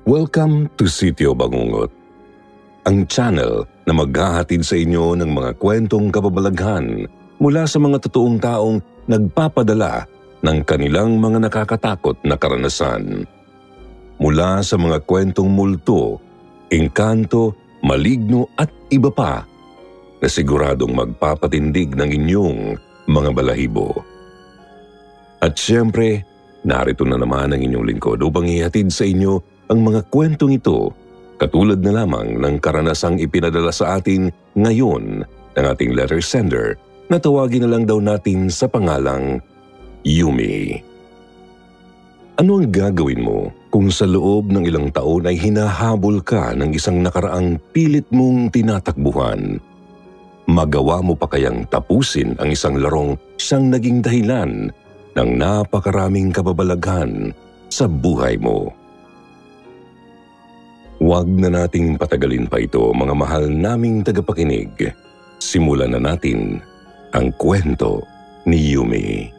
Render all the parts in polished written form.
Welcome to Sitio Bangungot, ang channel na maghahatid sa inyo ng mga kwentong kababalaghan mula sa mga totoong taong nagpapadala ng kanilang mga nakakatakot na karanasan. Mula sa mga kwentong multo, engkanto, maligno at iba pa na siguradong magpapatindig ng inyong mga balahibo. At siyempre, narito na naman ang inyong lingkod upang ihatid sa inyo ang mga kwentong ito, katulad na lamang ng karanasang ipinadala sa atin ngayon ng ating letter sender na tawagin na lang daw natin sa pangalang Yumi. Ano ang gagawin mo kung sa loob ng ilang taon ay hinahabol ka ng isang nakaraang pilit mong tinatakbuhan? Magawa mo pa kayang tapusin ang isang larong siyang naging dahilan ng napakaraming kababalaghan sa buhay mo? Huwag na nating patagalin pa ito, mga mahal naming tagapakinig. Simulan na natin ang kwento ni Yumi.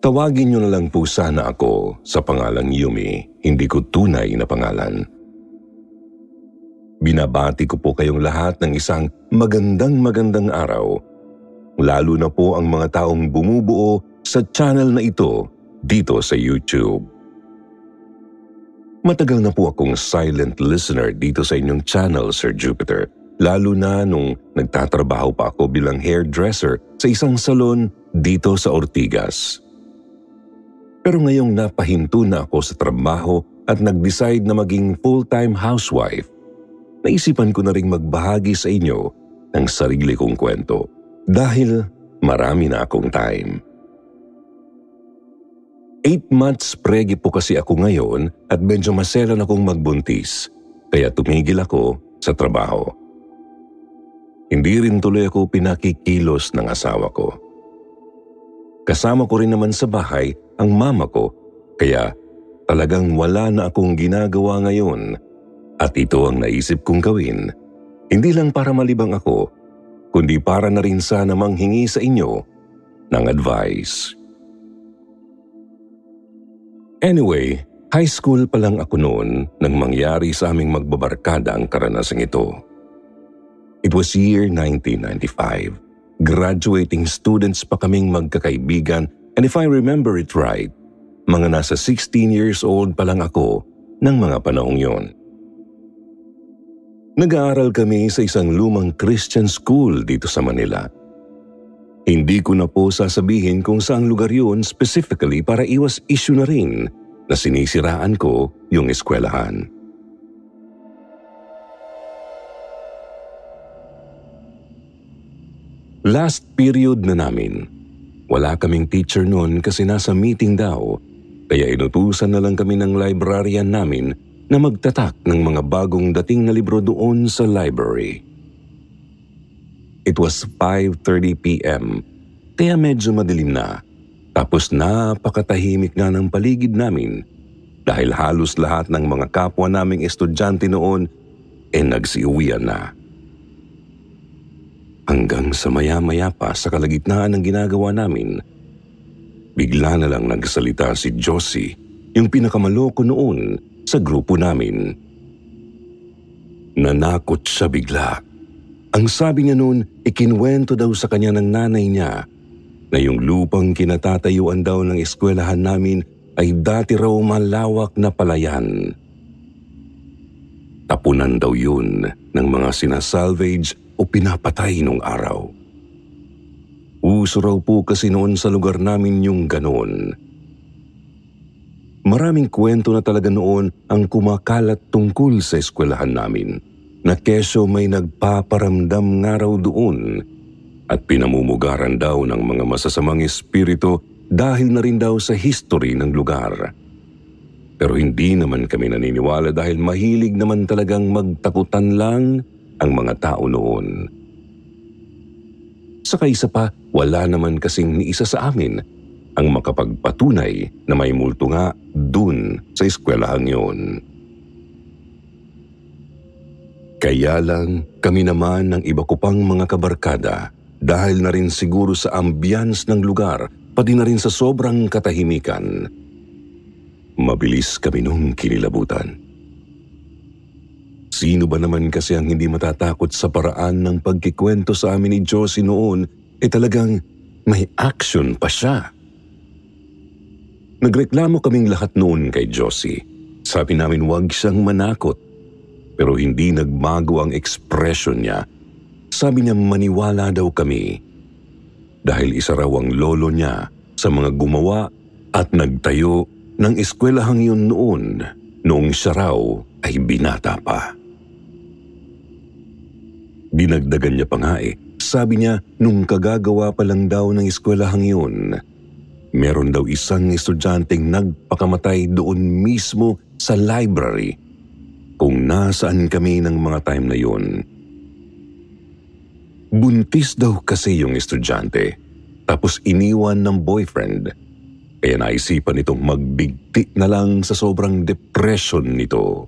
Tawagin niyo na lang po sana ako sa pangalang Yumi, hindi ko tunay na pangalan. Binabati ko po kayong lahat ng isang magandang araw, lalo na po ang mga taong bumubuo sa channel na ito dito sa YouTube. Matagal na po akong silent listener dito sa inyong channel, Sir Jupiter, lalo na nung nagtatrabaho pa ako bilang hairdresser sa isang salon dito sa Ortigas. Pero ngayong napahinto na ako sa trabaho at nag-decide na maging full-time housewife, naisipan ko na ring magbahagi sa inyo ng sarili kong kwento dahil marami na akong time. 8 months pregi po kasi ako ngayon at medyo maselan akong magbuntis, kaya tumigil ako sa trabaho. Hindi rin tuloy ako pinakikilos ng asawa ko. Kasama ko rin naman sa bahay ang mama ko, kaya talagang wala na akong ginagawa ngayon at ito ang naisip kong gawin, hindi lang para malibang ako, kundi para na rin sana manghingi sa inyo ng advice. Anyway, high school pa lang ako noon nang mangyari sa aming magbabarkada ang karanasang ito. It was year 1995. Graduating students pa kaming magkakaibigan, and if I remember it right, mga nasa 16 years old pa lang ako ng mga panahong yon. Nag-aaral kami sa isang lumang Christian school dito sa Manila. Hindi ko na po sasabihin kung saang lugar yun specifically para iwas issue na rin na sinisiraan ko yung eskwelahan. Last period na namin. Wala kaming teacher noon kasi nasa meeting daw, kaya inutusan na lang kami ng librarian namin na magtatak ng mga bagong dating na libro doon sa library. It was 5:30 p.m. kaya medyo madilim na, tapos napakatahimik na ng paligid namin dahil halos lahat ng mga kapwa naming estudyante noon nagsiuwian na. Hanggang sa maya-maya pa sa kalagitnaan ng ginagawa namin, bigla na lang nagsalita si Josie, yung pinakamaloko noon sa grupo namin. Nanakot siya bigla. Ang sabi niya noon, ikinwento daw sa kanya ng nanay niya na yung lupang kinatatayuan daw ng eskwelahan namin ay dati raw malawak na palayan. Tapunan daw yun ng mga sinasalvage o pinapatay nung araw. Uso raw po kasi noon sa lugar namin yung ganon. Maraming kwento na talaga noon ang kumakalat tungkol sa eskwelahan namin, na kesyo may nagpaparamdam nga raw doon at pinamumugaran daw ng mga masasamang espiritu dahil na rin daw sa history ng lugar. Pero hindi naman kami naniniwala dahil mahilig naman talagang magtakutan lang ang mga tao noon. Saka isa pa, wala naman kasing ni isa sa amin ang makapagpatunay na may multo nga dun sa eskwelahang yun. Kaya lang kami naman ng iba ko pang mga kabarkada, dahil na rin siguro sa ambience ng lugar, pati na rin sa sobrang katahimikan, mabilis kami nung kinilabutan. Sino ba naman kasi ang hindi matatakot sa paraan ng pagkikwento sa amin ni Josie noon, talagang may action pa siya. Nagreklamo kaming lahat noon kay Josie. Sabi namin huwag siyang manakot. Pero hindi nagbago ang ekspresyon niya. Sabi niya maniwala daw kami. Dahil isa raw ang lolo niya sa mga gumawa at nagtayo ng eskwelahang yun noong siya raw ay binata pa. Dinagdagan niya pa nga Sabi niya nung kagagawa pa lang daw ng eskwelahang yun, meron daw isang estudyanteng nagpakamatay doon mismo sa library kung nasaan kami ng mga time na yun. Buntis daw kasi yung estudyante, tapos iniwan ng boyfriend, kaya naisipan nitong magbigti na lang sa sobrang depression nito.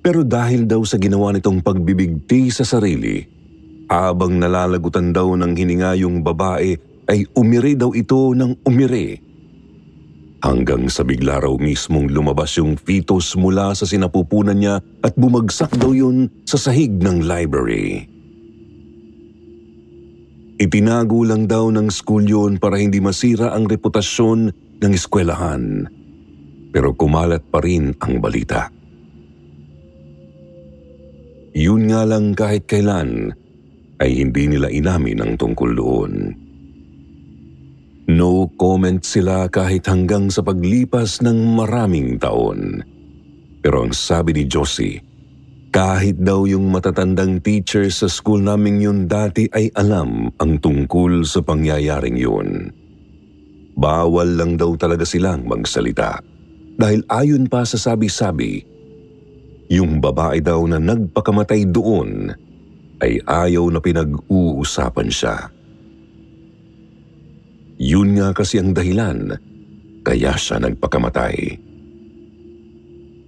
Pero dahil daw sa ginawa nitong pagbibigti sa sarili, habang nalalagutan daw ng hininga yung babae, ay umiri daw ito ng umiri. Hanggang sa bigla raw mismong lumabas yung fetus mula sa sinapupunan niya at bumagsak daw yun sa sahig ng library. Itinago lang daw ng school yun para hindi masira ang reputasyon ng eskwelahan. Pero kumalat pa rin ang balita. Yun nga lang kahit kailan ay hindi nila inamin ang tungkol doon. No comment sila kahit hanggang sa paglipas ng maraming taon. Pero ang sabi ni Josie, kahit daw yung matatandang teacher sa school naming yun dati ay alam ang tungkol sa pangyayaring yun. Bawal lang daw talaga silang magsalita. Dahil ayon pa sa sabi-sabi, yung babae daw na nagpakamatay doon ay ayaw na pinag-uusapan siya. Yun nga kasi ang dahilan kaya siya nagpakamatay.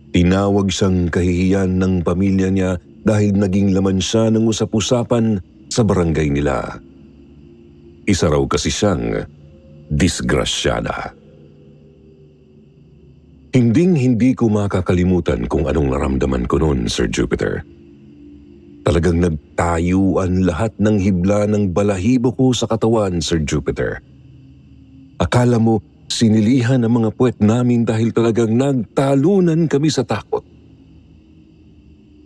Tinawag siyang kahihiyan ng pamilya niya dahil naging laman siya ng usap-usapan sa barangay nila. Isa raw kasi siyang disgrasyada. Hinding-hindi ko makakalimutan kung anong naramdaman ko noon, Sir Jupiter. Talagang nagtayuan lahat ng hibla ng balahibo ko sa katawan, Sir Jupiter. Akala mo, sinilihan ang mga puwet namin dahil talagang nagtalunan kami sa takot.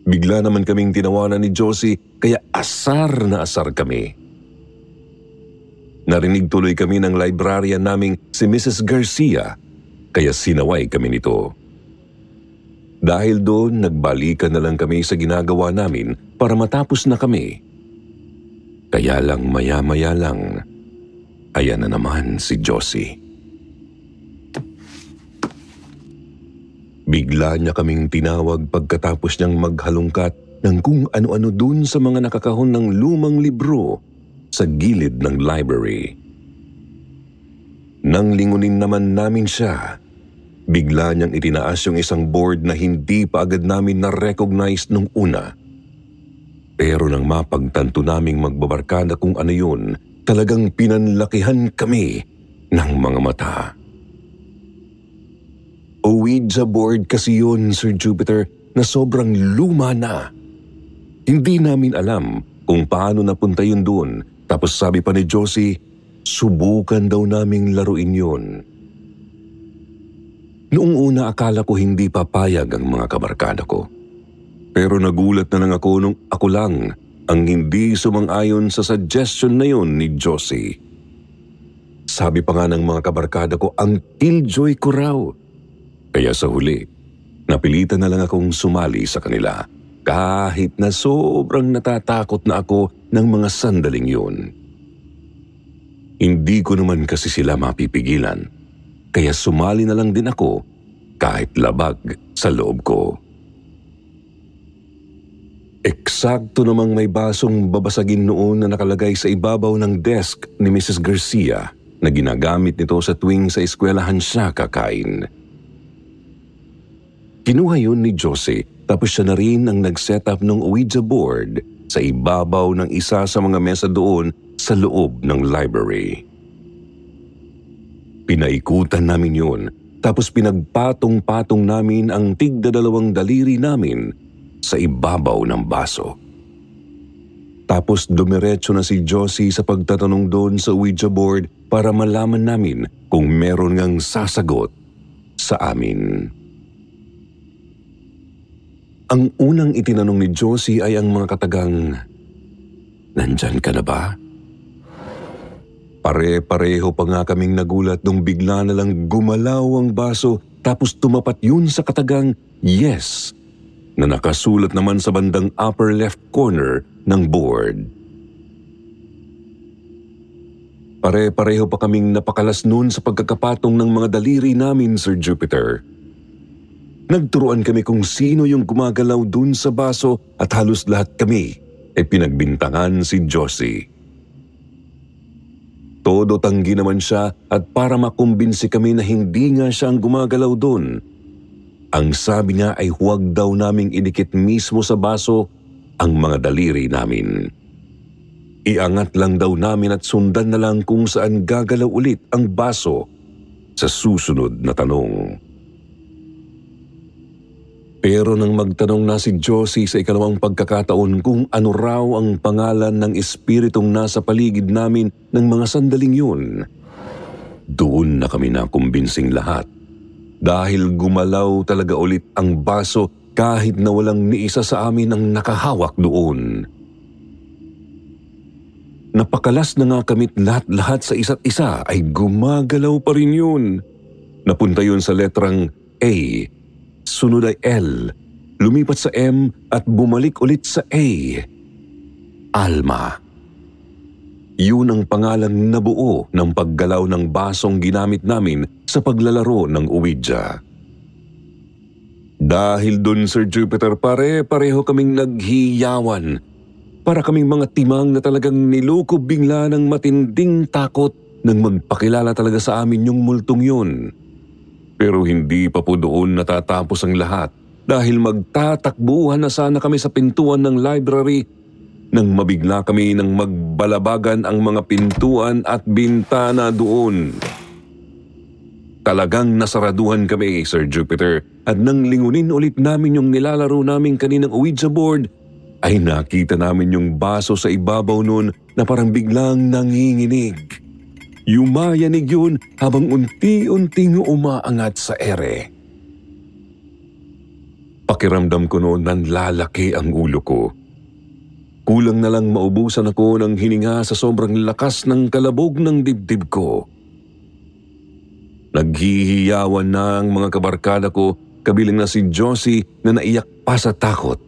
Bigla naman kaming tinawanan ni Josie, kaya asar na asar kami. Narinig tuloy kami ng librarian naming si Mrs. Garcia, kaya sinaway kami nito. Dahil doon, nagbalikan na lang kami sa ginagawa namin para matapos na kami. Kaya lang maya-maya lang, ayan na naman si Josie. Bigla niya kaming tinawag pagkatapos niyang maghalungkat ng kung ano-ano dun sa mga nakakahon ng lumang libro sa gilid ng library. Nang lingunin naman namin siya, bigla niyang itinaas yung isang board na hindi pa agad namin na-recognize nung una. Pero nang mapagtanto naming magbabarkada kung ano yun, talagang pinanlakihan kami ng mga mata. Ouija board kasi yun, Sir Jupiter, na sobrang luma na. Hindi namin alam kung paano napunta yun doon. Tapos sabi pa ni Josie, subukan daw naming laruin yun. Noong una akala ko hindi papayag ang mga kabarkada ko. Pero nagulat na lang ako nung ako lang ang hindi sumang-ayon sa suggestion na yun ni Josie. Sabi pa nga ng mga kabarkada ko ang killjoy ko raw. Kaya sa huli, napilitan na lang akong sumali sa kanila kahit na sobrang natatakot na ako ng mga sandaling yun. Hindi ko naman kasi sila mapipigilan. Kaya sumali na lang din ako kahit labag sa loob ko. Eksakto namang may basong babasagin noon na nakalagay sa ibabaw ng desk ni Mrs. Garcia na ginagamit nito sa tuwing sa eskwelahan siya kakain. Kinuha yun ni Josie tapos siya na rin ang nag-set up ng Ouija board sa ibabaw ng isa sa mga mesa doon sa loob ng library. Pinaikutan namin yun tapos pinagpatong-patong namin ang tigda-dalawang daliri namin sa ibabaw ng baso. Tapos dumiretso na si Josie sa pagtatanong doon sa Ouija board para malaman namin kung meron ngang sasagot sa amin. Ang unang itinanong ni Josie ay ang mga katagang, "Nandyan ka na ba?" Pare-pareho pa nga kaming nagulat nung bigla na lang gumalaw ang baso tapos tumapat yun sa katagang "Yes" na nakasulat naman sa bandang upper left corner ng board. Pare-pareho pa kaming napakalas noon sa pagkakapatong ng mga daliri namin, Sir Jupiter. Nagturuan kami kung sino yung gumagalaw dun sa baso at halos lahat kami ay pinagbintangan si Josie. Todo tanggi naman siya at para makumbinsi kami na hindi nga siya ang gumagalaw dun, ang sabi niya ay huwag daw naming idikit mismo sa baso ang mga daliri namin. Iangat lang daw namin at sundan na lang kung saan gagalaw ulit ang baso sa susunod na tanong. Pero nang magtanong na si Josie sa ikalawang pagkakataon kung ano raw ang pangalan ng espiritong nasa paligid namin ng mga sandaling yun, doon na kami nakumbinsing lahat. Dahil gumalaw talaga ulit ang baso kahit na walang ni isa sa amin ang nakahawak doon. Napakalas na nga kami't lahat-lahat sa isa't isa ay gumagalaw pa rin yun. Napunta yun sa letrang A, sunod ay L, lumipat sa M at bumalik ulit sa A. Alma. Yun ang pangalan na buo ng paggalaw ng basong ginamit namin sa paglalaro ng Ouija. Dahil dun, Sir Jupiter, pare-pareho kaming naghiyawan. Para kaming mga timang na talagang nilukob bigla ng matinding takot nang magpakilala talaga sa amin yung multong yun. Pero hindi pa po doon natatapos ang lahat dahil magtatakbuhan na sana kami sa pintuan ng library nang mabigla kami nang magbalabagan ang mga pintuan at bintana doon. Talagang nasaraduhan kami, Sir Jupiter, at nang lingunin ulit namin yung nilalaro namin kaninang Ouija board, ay nakita namin yung baso sa ibabaw nun na parang biglang nanginginig. Yumayanig yun habang unti-unting umaangat sa ere. Pakiramdam ko noon nanlalaki ang ulo ko. Kulang na lang maubusan ako ng hininga sa sobrang lakas ng kalabog ng dibdib ko. Naghihiyawan na ang mga kabarkada ko, kabilang na si Josie na naiyak pa sa takot.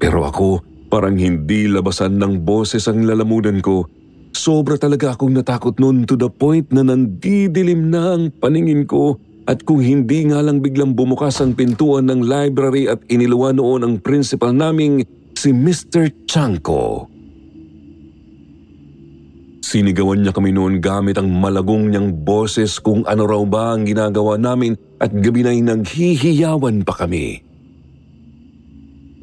Pero ako, parang hindi labasan ng boses ang lalamunan ko. Sobra talaga akong natakot noon to the point na nandidilim na ang paningin ko at kung hindi nga lang biglang bumukas ang pintuan ng library at iniluwa noon ang principal naming si Mr. Chanko. Sinigawan niya kami noon gamit ang malagong niyang boses kung ano raw ba ang ginagawa namin at gabi na'y naghihiyawan pa kami.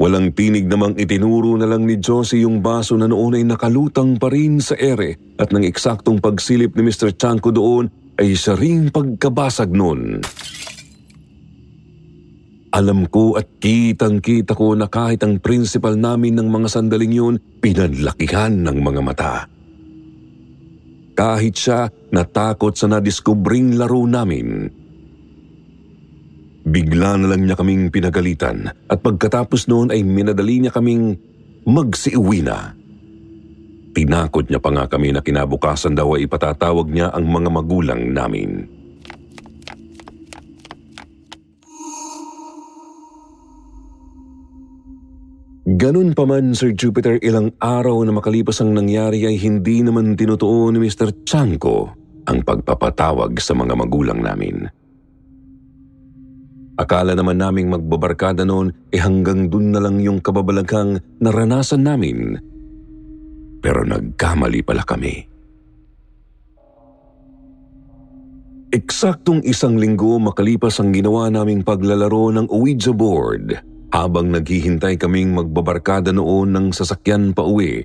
Walang tinig namang itinuro na lang ni Josie yung baso na noon ay nakalutang pa rin sa ere at nang eksaktong pagsilip ni Mr. Chanko doon ay siya ring pagkabasag noon. Alam ko at kitang-kita ko na kahit ang principal namin ng mga sandaling yun, pinanlakihan ng mga mata. Kahit siya natakot sa nadiskubring laro namin. Bigla na lang niya kaming pinagalitan at pagkatapos noon ay minadali niya kaming magsiuwi na. Tinakot niya pa nga kami na kinabukasan daw ay ipatatawag niya ang mga magulang namin. Ganun pa man, Sir Jupiter, ilang araw na makalipas ang nangyari ay hindi naman tinutuo ni Mr. Chanko ang pagpapatawag sa mga magulang namin. Akala naman naming magbabarkada noon hanggang dun na lang yung kababalaghang naranasan namin. Pero nagkamali pala kami. Eksaktong 1 linggo makalipas ang ginawa naming paglalaro ng Ouija board habang naghihintay kaming magbabarkada noon ng sasakyan pa uwi.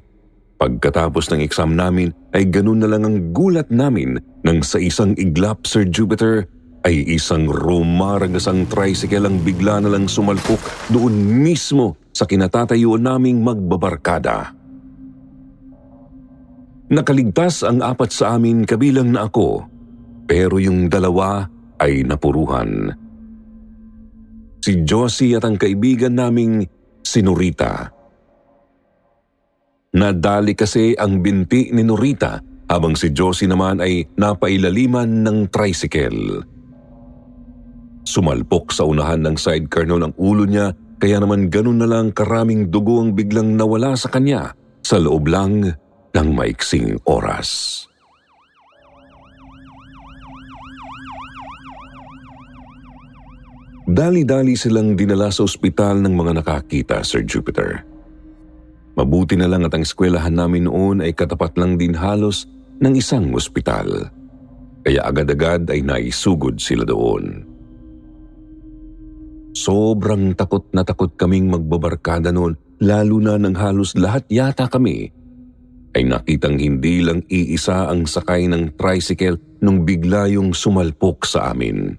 Pagkatapos ng exam namin ay ganun na lang ang gulat namin nang sa isang iglap, Sir Jupiter, ay isang rumaragasang tricycle ang bigla na lang sumalpok doon mismo sa kinatatayuan naming magbabarkada. Nakaligtas ang 4 sa amin kabilang na ako, pero yung 2 ay napuruhan. Si Josie at ang kaibigan naming si Norita. Nadali kasi ang binti ni Norita habang si Josie naman ay napailaliman ng tricycle. Sumalpok sa unahan ng sidecar noon ang ulo niya, kaya naman ganun na lang karaming dugo ang biglang nawala sa kanya sa loob lang ng maiksing oras. Dali-dali silang dinala sa ospital ng mga nakakita, Sir Jupiter. Mabuti na lang at ang eskwelahan namin noon ay katapat lang din halos ng isang ospital. Kaya agad-agad ay naisugod sila doon. Sobrang takot na takot kaming magbabarkada noon, lalo na nang halos lahat yata kami ay nakitang hindi lang iisa ang sakay ng tricycle nung bigla yung sumalpok sa amin.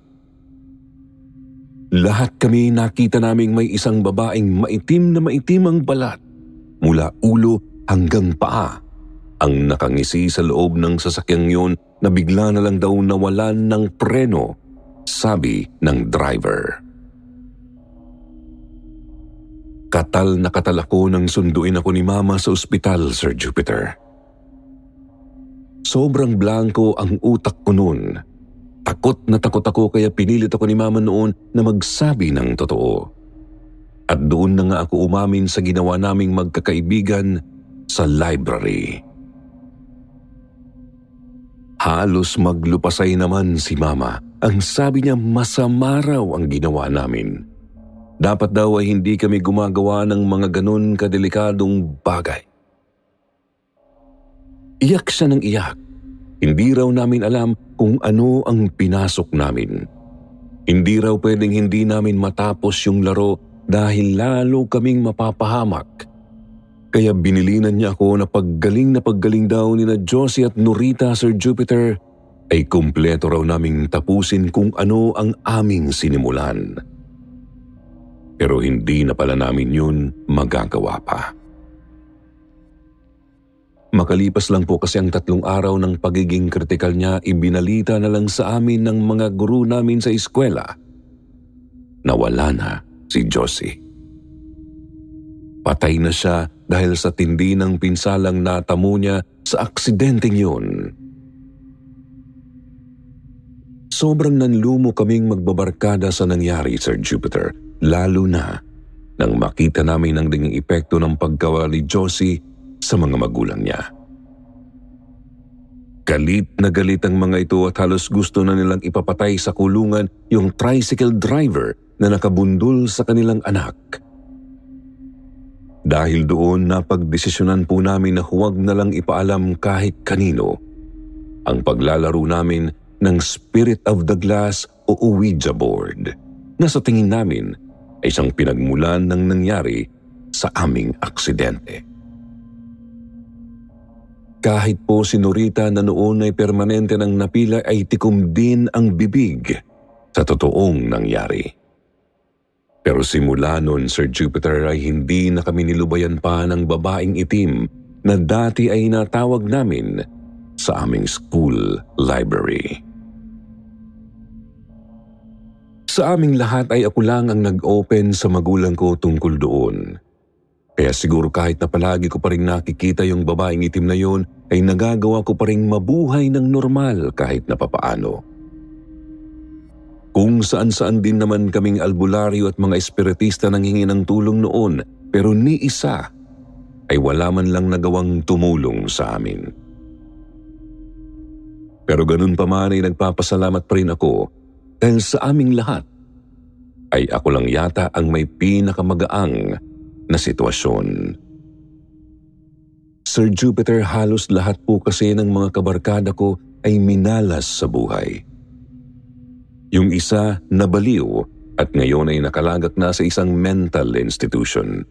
Lahat kami nakita naming may isang babaeng maitim na maitim ang balat, mula ulo hanggang paa, ang nakangisi sa loob ng sasakyang yun na bigla na lang daw nawalan ng preno, sabi ng driver. Katal na katal ako nang sunduin ako ni Mama sa ospital, Sir Jupiter. Sobrang blanko ang utak ko noon. Takot na takot ako kaya pinilit ako ni Mama noon na magsabi ng totoo. At doon na nga ako umamin sa ginawa naming magkakaibigan sa library. Halos maglupasay naman si Mama. Ang sabi niya masama raw ang ginawa namin. Dapat daw ay hindi kami gumagawa ng mga ganun kadelikadong bagay. Iyak siya ng iyak. Hindi raw namin alam kung ano ang pinasok namin. Hindi raw pwedeng hindi namin matapos yung laro dahil lalo kaming mapapahamak. Kaya binilinan niya ako na paggaling daw nina Josie at Norita, Sir Jupiter, ay kumpleto raw naming tapusin kung ano ang aming sinimulan. Pero hindi na pala namin yun magagawa pa. Makalipas lang po kasi ang 3 araw ng pagiging kritikal niya, ibinalita na lang sa amin ng mga guru namin sa eskwela na wala na si Josie. Patay na siya dahil sa tindi ng pinsalang natamo niya sa aksidenteng yun. Sobrang nanlumo kaming magbabarkada sa nangyari, Sir Jupiter, lalo na nang makita namin ang naging epekto ng paggawa ni Josie sa mga magulang niya. Galit na galit ang mga ito at halos gusto na nilang ipapatay sa kulungan yung tricycle driver na nakabundol sa kanilang anak. Dahil doon napagdesisyonan po namin na huwag na lang ipaalam kahit kanino ang paglalaro namin ng Spirit of the Glass o Ouija board na sa tingin namin ay isang pinagmulan ng nangyari sa aming aksidente. Kahit po si Norita na noon ay permanente ng napila ay tikom din ang bibig sa totoong nangyari. Pero simula noon, Sir Jupiter, ay hindi na kami nilubayan pa ng babaeng itim na dati ay natawag namin sa aming school library. Sa aming lahat ay ako lang ang nag-open sa magulang ko tungkol doon. Kaya siguro kahit na palagi ko pa rin nakikita yung babaeng itim na yun, ay nagagawa ko pa rin mabuhay ng normal kahit na papaano. Kung saan-saan din naman kaming albularyo at mga espiritista nang hingi ng tulong noon, pero ni isa ay wala man lang nagawang tumulong sa amin. Pero ganun pa man ay nagpapasalamat pa rin ako dahil sa aming lahat ay ako lang yata ang may pinakamagaang na sitwasyon. Sir Jupiter, halos lahat po kasi ng mga kabarkada ko ay minalas sa buhay. Yung isa nabaliw at ngayon ay nakalagak na sa isang mental institution.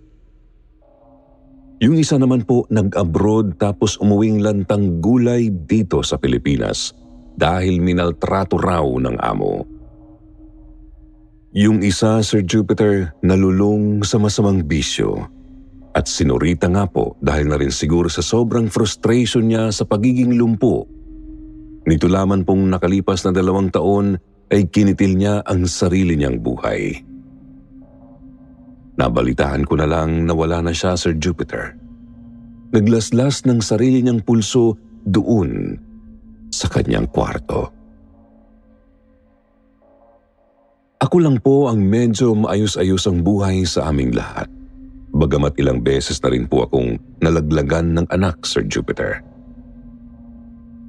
Yung isa naman po nag-abroad tapos umuwing lantang gulay dito sa Pilipinas dahil minaltrato raw ng amo. Yung isa, Sir Jupiter, nalulung sa masamang bisyo at sinurita nga po dahil na rin siguro sa sobrang frustration niya sa pagiging lumpo. Nito lamang pong nakalipas na 2 taon ay kinitil niya ang sarili niyang buhay. Nabalitaan ko na lang na wala na siya, Sir Jupiter. Naglaslas ng sarili niyang pulso doon sa kanyang kwarto. Ako lang po ang medyo maayos-ayos ang buhay sa aming lahat. Bagamat ilang beses na rin po akong nalaglagan ng anak, Sir Jupiter.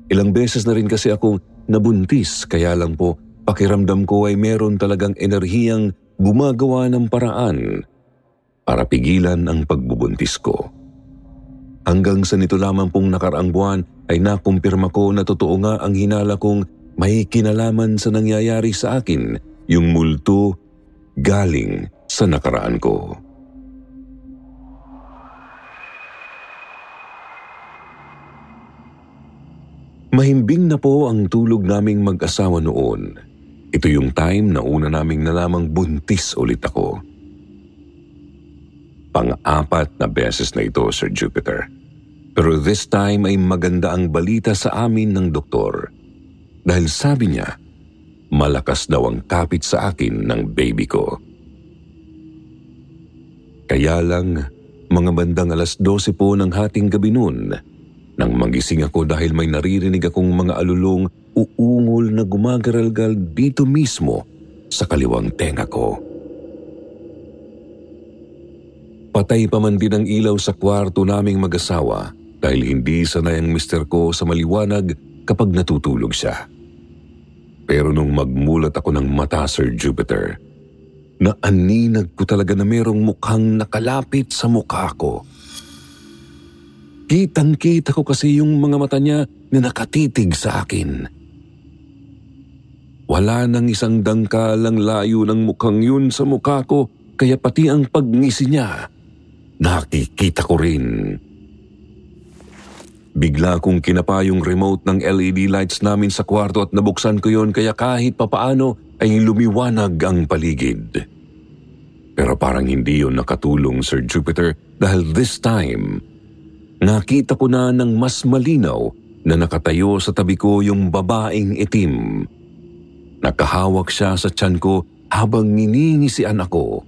Ilang beses na rin kasi akong nabuntis, kaya lang po pakiramdam ko ay meron talagang enerhiyang gumagawa ng paraan para pigilan ang pagbubuntis ko. Hanggang sa nito lamang pong nakaraang buwan ay nakumpirma ko na totoo nga ang hinala kong may kinalaman sa nangyayari sa akin, yung multo galing sa nakaraan ko. Mahimbing na po ang tulog naming mag-asawa noon. Ito yung time na una naming nalamang buntis ulit ako. Pang-4 na beses na ito, Sir Jupiter. Pero this time ay maganda ang balita sa amin ng doktor. Dahil sabi niya, malakas daw ang kapit sa akin ng baby ko. Kaya lang, mga bandang 12:00 po ng hating gabi noon, nang magising ako dahil may naririnig akong mga alulong uungol na gumagaralgal dito mismo sa kaliwang tenga ko. Patay pa man din ang ilaw sa kwarto naming mag-asawa dahil hindi sanay ang mister ko sa maliwanag kapag natutulog siya. Pero nung magmulat ako ng mata, Sir Jupiter, naaninag ko talaga na merong mukhang nakalapit sa mukha ko. Kitang-kita ko kasi yung mga mata niya na nakatitig sa akin. Wala nang isang dangkalang layo ng mukhang yun sa mukha ko, kaya pati ang pagngisi niya, nakikita ko rin. Bigla kong kinapa yung remote ng LED lights namin sa kwarto at nabuksan ko yon, kaya kahit papaano ay lumiwanag ang paligid. Pero parang hindi yon nakatulong, Sir Jupiter, dahil this time, nakita ko na ng mas malinaw na nakatayo sa tabi ko yung babaeng itim. Nakahawak siya sa tiyan ko habang niningisian ako.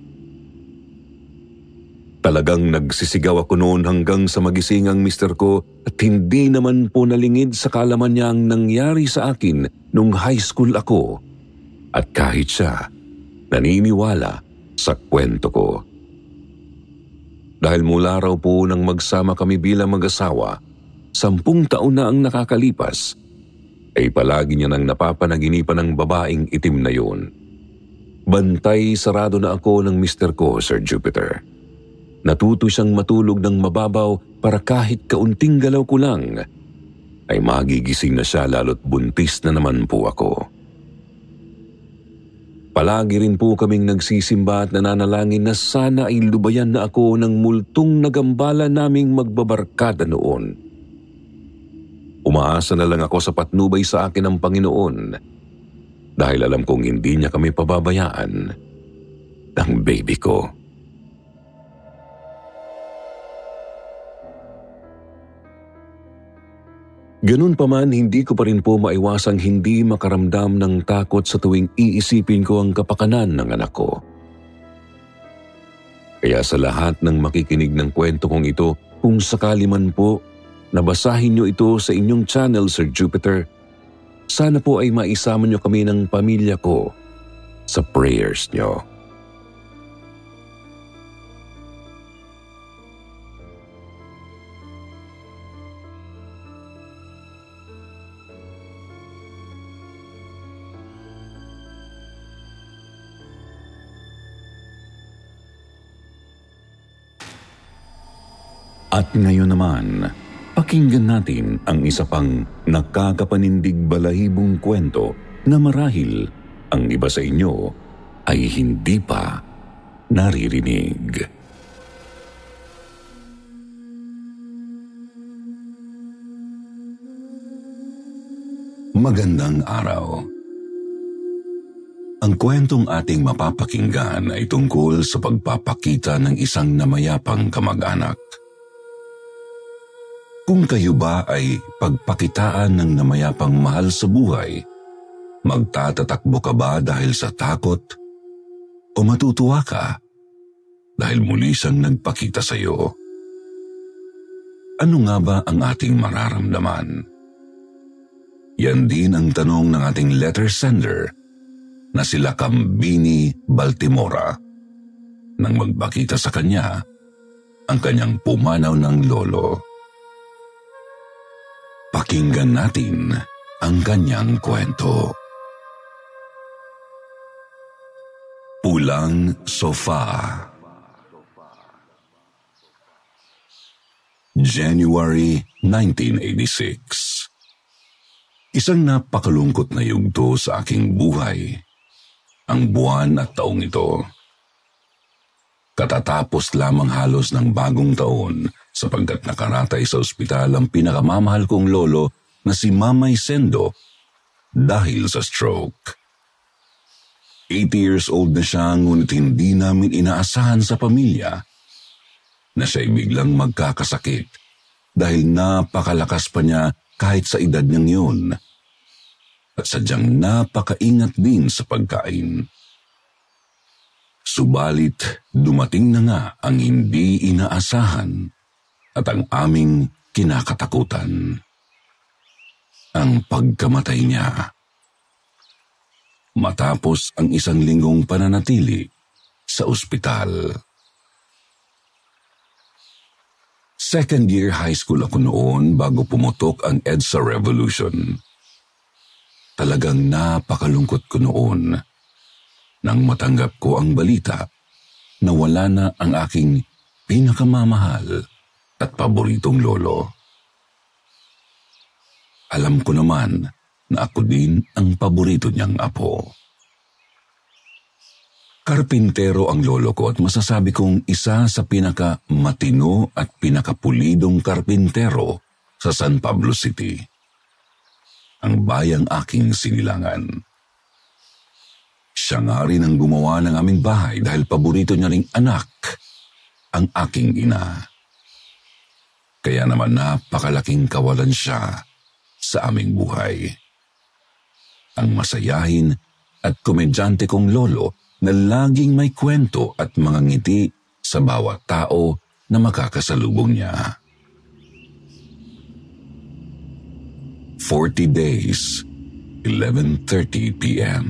Talagang nagsisigaw ako noon hanggang sa magising ang mister ko at hindi naman po nalingid sa kaalaman niya ang nangyari sa akin nung high school ako. At kahit siya, naniniwala sa kwento ko. Dahil mula raw po nang magsama kami bilang mag-asawa, 10 taon na ang nakakalipas, ay palagi niya nang napapanaginipan ng babaeng itim na yun. Bantay sarado na ako ng mister ko, Sir Jupiter. Natuto siyang matulog ng mababaw para kahit kaunting galaw ko lang, ay magigising na siya lalo't buntis na naman po ako. Palagi rin po kaming nagsisimba at nananalangin na sana ay lubayan na ako ng multong nagambala naming magbabarkada noon. Umaasa na lang ako sa patnubay sa akin ng Panginoon dahil alam kong hindi niya kami pababayaan ng baby ko. Ganun pa man, hindi ko pa rin po maiwasang hindi makaramdam ng takot sa tuwing iisipin ko ang kapakanan ng anak ko. Kaya sa lahat ng makikinig ng kwento kong ito, kung sakali man po nabasahin niyo ito sa inyong channel, Sir Jupiter, sana po ay maisama niyo kami ng pamilya ko sa prayers niyo. At ngayon naman, pakinggan natin ang isa pang nakakapanindig balahibong kwento na marahil ang iba sa inyo ay hindi pa naririnig. Magandang araw. Ang kwentong ating mapapakinggan ay tungkol sa pagpapakita ng isang namayapang kamag-anak. Kung kayo ba ay pagpakitaan ng namayapang mahal sa buhay, magtatatakbo ka ba dahil sa takot o matutuwa ka dahil muli siyang nagpakita sa iyo? Ano nga ba ang ating mararamdaman? Yan din ang tanong ng ating letter sender na sila Kambini Baltimora nang magpakita sa kanya ang kanyang pumanaw ng lolo. Pakinggan natin ang kanyang kwento. Pulang Sofa. January 1986. Isang napakalungkot na yugto sa aking buhay. Ang buwan at taong ito. Katatapos lamang halos ng bagong taon sapagkat nakaratay sa ospital ang pinakamamahal kong lolo na si Mamay Sendo dahil sa stroke. 80 years old na siya ngunit hindi namin inaasahan sa pamilya na siya'y biglang magkakasakit dahil napakalakas pa niya kahit sa edad niyang yun. At sadyang napakaingat din sa pagkain. Subalit, dumating na nga ang hindi inaasahan at ang aming kinakatakutan. Ang pagkamatay niya. Matapos ang isang linggong pananatili sa ospital. Second year high school ako noon bago pumutok ang EDSA Revolution. Talagang napakalungkot ko noon nang matanggap ko ang balita na wala na ang aking pinakamamahal at paboritong lolo. Alam ko naman na ako din ang paborito niyang apo. Karpintero ang lolo ko at masasabi kong isa sa pinakamatino at pinakapulidong karpintero sa San Pablo City. Ang bayang aking sinilangan. Siya nga rin ang gumawa ng aming bahay dahil paborito niya ring anak, ang aking ina. Kaya naman napakalaking kawalan siya sa aming buhay. Ang masayahin at komedyante kong lolo na laging may kwento at mga ngiti sa bawat tao na makakasalubong niya. 40 days, 11:30 p.m.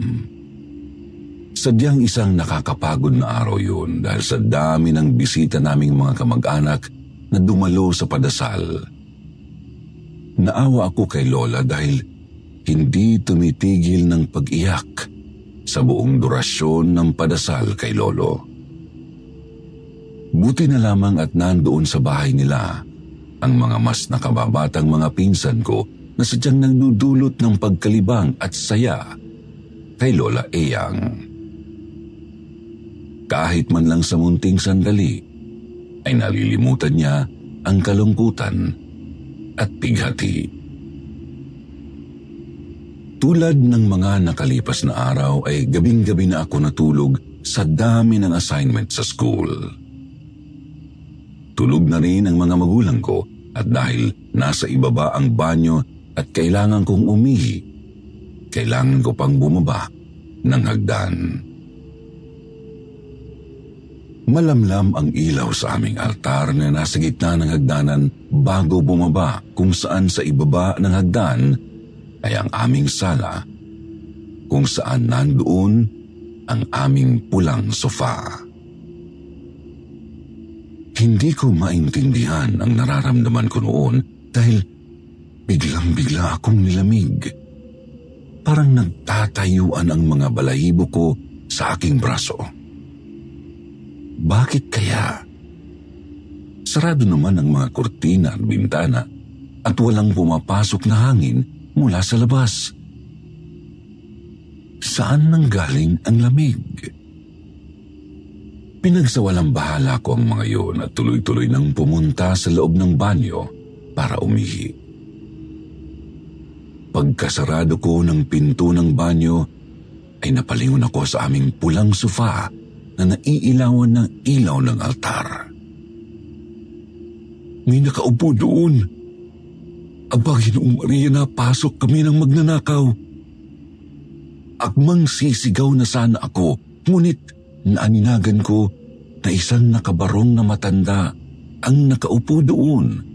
Sadyang isang nakakapagod na araw yun dahil sa dami ng bisita naming mga kamag-anak na dumalo sa padasal. Naawa ako kay Lola dahil hindi tumitigil ng pag-iyak sa buong durasyon ng padasal kay Lolo. Buti na lamang at nandoon sa bahay nila ang mga mas nakababatang mga pinsan ko na sadyang nagdudulot ng pagkalibang at saya kay Lola Eyang. Kahit man lang sa munting sandali, ay nalilimutan niya ang kalungkutan at pighati. Tulad ng mga nakalipas na araw ay gabing-gabi na ako natulog sa dami ng assignment sa school. Tulog na rin ang mga magulang ko at dahil nasa ibaba ang banyo at kailangan kong umihi, kailangan ko pang bumaba ng hagdan. Malamlam ang ilaw sa aming altar na nasa gitna ng hagdanan bago bumaba kung saan sa ibaba ng hagdan ay ang aming sala kung saan nandoon ang aming pulang sofa. Hindi ko maintindihan ang nararamdaman ko noon dahil biglang-bigla akong nilamig. Parang nagtatayuan ang mga balahibo ko sa aking braso. Bakit kaya? Sarado naman ang mga kurtina at bintana at walang pumapasok na hangin mula sa labas. Saan nanggaling ang lamig? Pinagsawalang bahala ko ang mga yun at tuloy-tuloy nang pumunta sa loob ng banyo para umihi. Pagkasarado ko ng pinto ng banyo, ay napalingon ako sa aming pulang sofa na naiilawan ng ilaw ng altar. May nakaupo doon. Aba, Ginoong Maria, napasok kami ng magnanakaw. Akmang sisigaw na sana ako, ngunit naaninagan ko na isang nakabarong na matanda ang nakaupo doon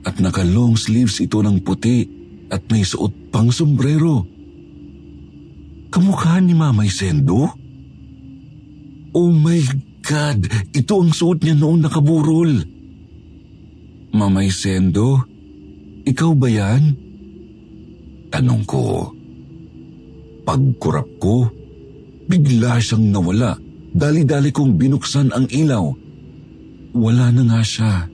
at naka-long sleeves ito ng puti at may suot pang sombrero. Kamukha ni Mamay Sendo? Oh my God! Ito ang suot niya noong nakaburol. Mamay Sendo, ikaw ba yan? Tanong ko. Pagkurap ko, bigla siyang nawala. Dali-dali kong binuksan ang ilaw. Wala na nga siya.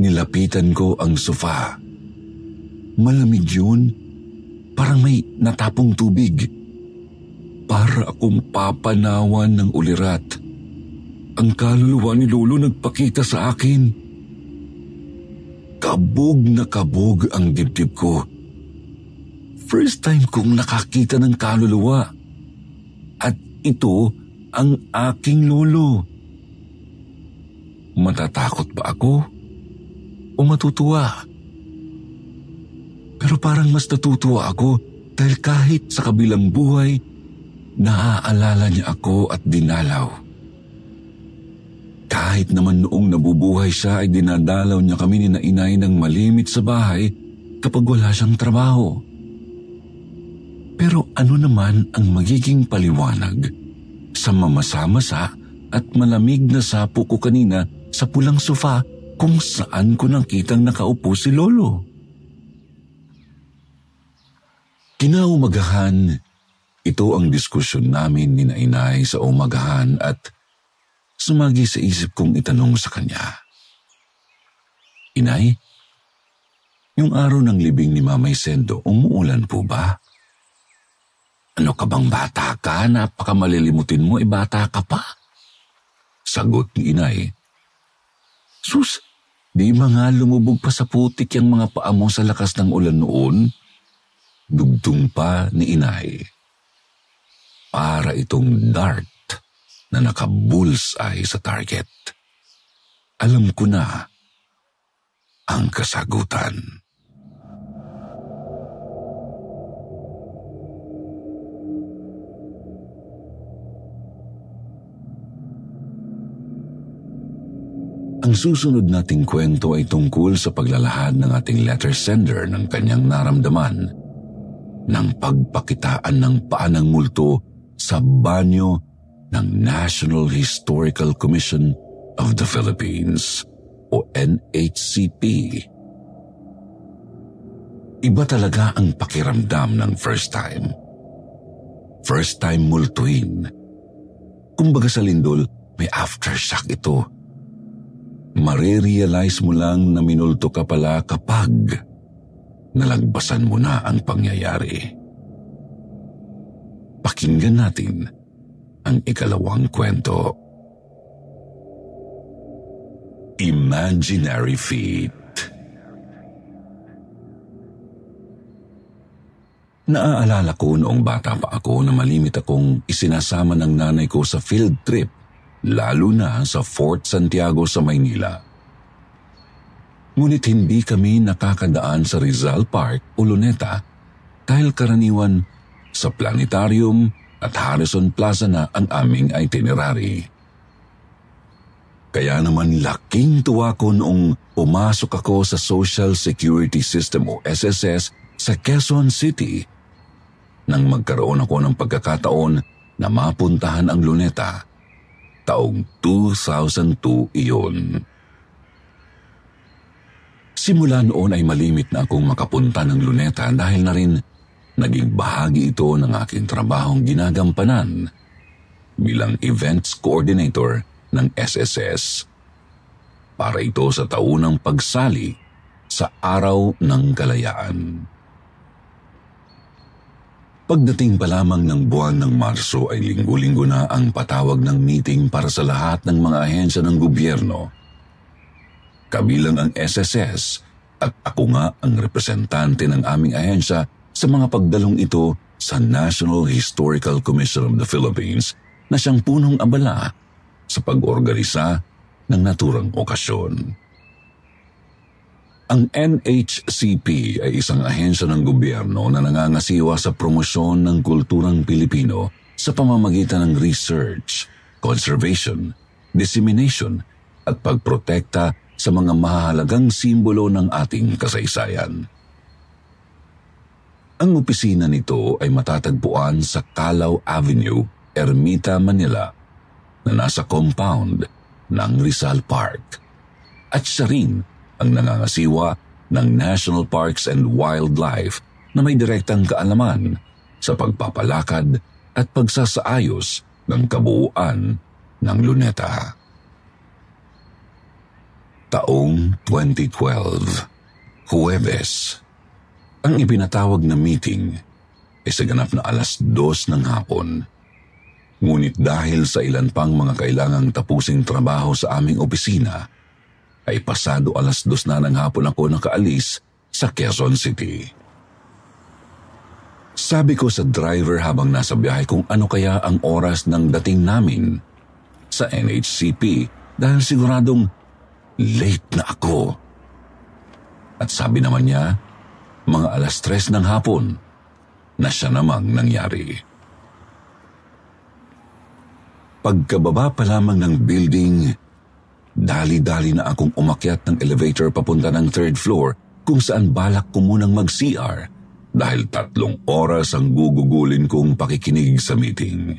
Nilapitan ko ang sofa. Malamig yun. Parang may natapong tubig. Para akong papanawan ng ulirat. Ang kaluluwa ni Lolo nagpakita sa akin. Kabog na kabog ang dibdib ko. First time kong nakakita ng kaluluwa. At ito ang aking lolo. Matatakot ba ako? O matutuwa? Pero parang mas natutuwa ako dahil kahit sa kabilang buhay, naaalala niya ako at dinalaw. Kahit naman noong nabubuhay siya ay dinadalaw niya kami ni Inay ng malimit sa bahay kapag wala siyang trabaho. Pero ano naman ang magiging paliwanag sa mamasa-masa at malamig na sapo ko kanina sa pulang sofa kung saan ko nakitang nakaupo si Lolo? Kinaumagahan, ito ang diskusyon namin ni Inay sa umagahan at sumagi sa isip kong itanong sa kanya. Inay, yung araw ng libing ni Mamay Sendo, umuulan po ba? Ano ka bang bata ka? Napakamalilimutin mo, bata ka pa. Sagot ni Inay. Sus, di ba nga lumubog pa sa putik yung mga paa mo sa lakas ng ulan noon? Dugtong pa ni Inay. Para itong dart na naka-bullseye sa target. Alam ko na ang kasagutan. Ang susunod nating kwento ay tungkol sa paglalahad ng ating letter sender ng kanyang naramdaman ng pagpakitaan ng paa ng multo sa banyo ng National Historical Commission of the Philippines o NHCP. Iba talaga ang pakiramdam ng first time. First time multuin. Kumbaga sa lindol, may aftershock ito. Marirealize mo lang na minulto ka pala kapag nalagpasan mo na ang pangyayari. Pakinggan natin ang ikalawang kwento. Imaginary Feet. Naaalala ko noong bata pa ako na malimit akong isinasama ng nanay ko sa field trip, lalo na sa Fort Santiago sa Maynila. Ngunit hindi kami nakakadaan sa Rizal Park o Luneta dahil karaniwan sa planetarium at Harrison Plaza na ang aming itinerary. Kaya naman laking tuwa ko noong pumasok ako sa Social Security System o SSS sa Quezon City nang magkaroon ako ng pagkakataon na mapuntahan ang Luneta. Taong 2002 iyon. Simula noon ay malimit na akong makapunta ng Luneta dahil na rin naging bahagi ito ng aking trabahong ginagampanan bilang events coordinator ng SSS. Para ito sa taunang pagsali sa Araw ng Kalayaan. Pagdating pa lamang ng buwan ng Marso ay linggo-linggo na ang patawag ng meeting para sa lahat ng mga ahensya ng gobyerno. Kabilang ang SSS at ako nga ang representante ng aming ahensya sa mga pagdalong ito sa National Historical Commission of the Philippines na siyang punong abala sa pag-organisa ng naturang okasyon. Ang NHCP ay isang ahensya ng gobyerno na nangangasiwa sa promosyon ng kulturang Pilipino sa pamamagitan ng research, conservation, dissemination at pagprotekta sa mga mahalagang simbolo ng ating kasaysayan. Ang opisina nito ay matatagpuan sa Calao Avenue, Ermita, Manila, na nasa compound ng Rizal Park. At siya rin ang nangangasiwa ng National Parks and Wildlife na may direktang kaalaman sa pagpapalakad at pagsasaayos ng kabuuan ng Luneta. Taong 2012, Huwebes. Ang ipinatawag na meeting ay sa ganap na 2:00 ng hapon. Ngunit dahil sa ilan pang mga kailangang tapusing trabaho sa aming opisina, ay pasado 2:00 na ng hapon ako nakaalis sa Quezon City. Sabi ko sa driver habang nasa biyahe kung ano kaya ang oras ng dating namin sa NHCP dahil siguradong late na ako. At sabi naman niya, mga 3:00 ng hapon na siya namang nangyari. Pagkababa pa lamang ng building, dali-dali na akong umakyat ng elevator papunta ng 3rd floor kung saan balak ko munang mag-CR dahil 3 oras ang gugugulin kong pakikinig sa meeting.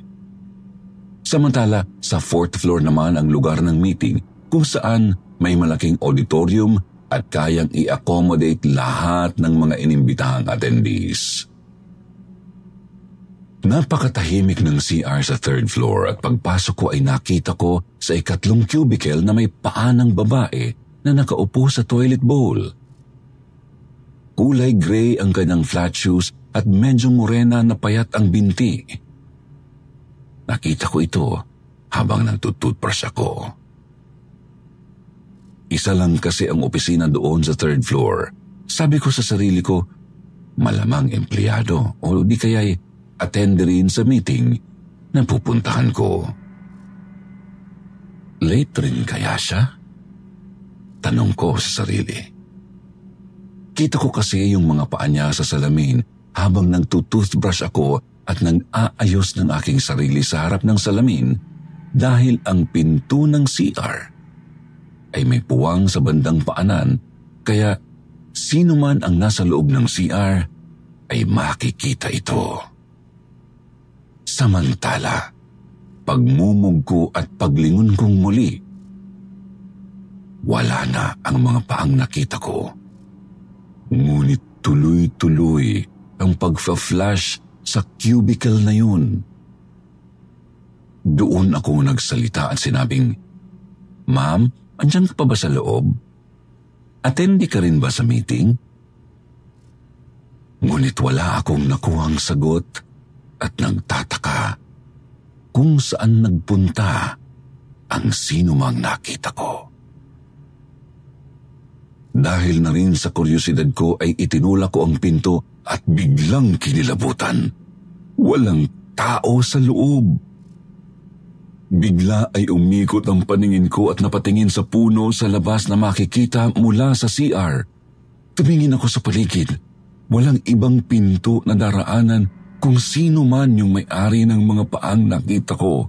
Samantala, sa 4th floor naman ang lugar ng meeting kung saan may malaking auditorium at kayang i-accommodate lahat ng mga inimbitahang attendees. Napakatahimik ng CR sa 3rd floor at pagpasok ko ay nakita ko sa 3 cubicle na may paa ng babae na nakaupo sa toilet bowl. Kulay gray ang kanyang flat shoes at medyo morena na payat ang binti. Nakita ko ito habang nagtututbrush ako. Isa lang kasi ang opisina doon sa 3rd floor. Sabi ko sa sarili ko, malamang empleyado o di kaya'y attender rin sa meeting na pupuntahan ko. Late rin kaya siya? Tanong ko sa sarili. Kita ko kasi yung mga paa niya sa salamin habang nagtutoothbrush ako at nag-aayos ng aking sarili sa harap ng salamin dahil ang pinto ng CR ay may puwang sa bandang paanan kaya sino man ang nasa loob ng CR ay makikita ito. Samantala, pagmumug ko at paglingon kong muli, wala na ang mga paang nakita ko. Ngunit tuloy-tuloy ang pagfa-flash sa cubicle na yun. Doon ako nagsalita at sinabing, "Ma'am, andyan ka pa ba sa loob? Attendee ka rin ba sa meeting?" Ngunit wala akong nakuhang sagot at nagtataka kung saan nagpunta ang sinumang nakita ko. Dahil na rin sa kuryosidad ko ay itinulak ko ang pinto at biglang kinilabutan. Walang tao sa loob. Bigla ay umikot ang paningin ko at napatingin sa puno sa labas na makikita mula sa CR. Tumingin ako sa paligid. Walang ibang pinto na daraanan kung sino man yung may-ari ng mga paang nakita ko.